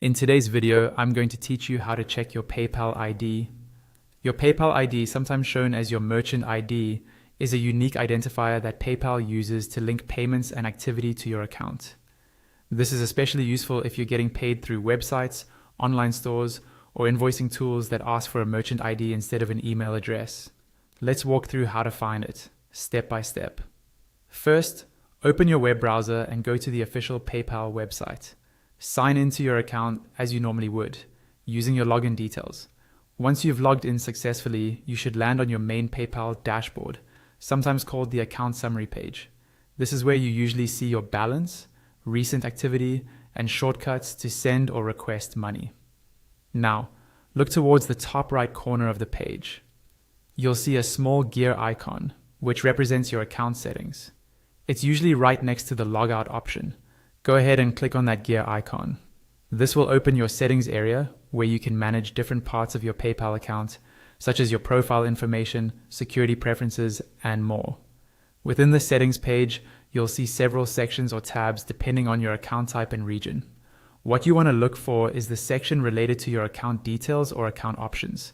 In today's video, I'm going to teach you how to check your PayPal ID. Your PayPal ID, sometimes shown as your merchant ID, is a unique identifier that PayPal uses to link payments and activity to your account. This is especially useful if you're getting paid through websites, online stores, or invoicing tools that ask for a merchant ID instead of an email address. Let's walk through how to find it, step by step. First, open your web browser and go to the official PayPal website. Sign into your account as you normally would, using your login details. Once you've logged in successfully, you should land on your main PayPal dashboard, sometimes called the account summary page. This is where you usually see your balance, recent activity, and shortcuts to send or request money. Now, look towards the top right corner of the page. You'll see a small gear icon, which represents your account settings. It's usually right next to the logout option. Go ahead and click on that gear icon. This will open your settings area where you can manage different parts of your PayPal account, such as your profile information, security preferences, and more. Within the settings page, you'll see several sections or tabs depending on your account type and region. What you want to look for is the section related to your account details or account options.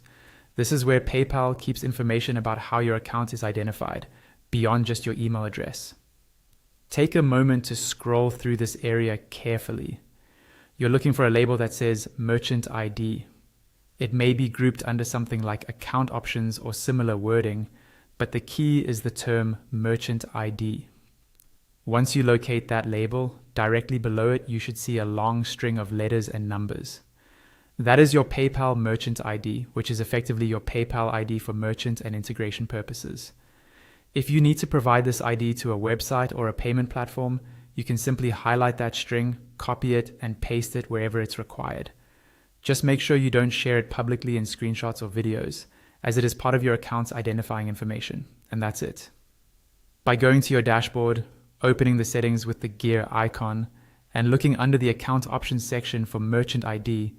This is where PayPal keeps information about how your account is identified, beyond just your email address. Take a moment to scroll through this area carefully. You're looking for a label that says Merchant ID. It may be grouped under something like account options or similar wording, but the key is the term Merchant ID. Once you locate that label, directly below it you should see a long string of letters and numbers. That is your PayPal Merchant ID, which is effectively your PayPal ID for merchant and integration purposes. If you need to provide this ID to a website or a payment platform, you can simply highlight that string, copy it, and paste it wherever it's required. Just make sure you don't share it publicly in screenshots or videos, as it is part of your account's identifying information, and that's it. By going to your dashboard, opening the settings with the gear icon, and looking under the account options section for Merchant ID,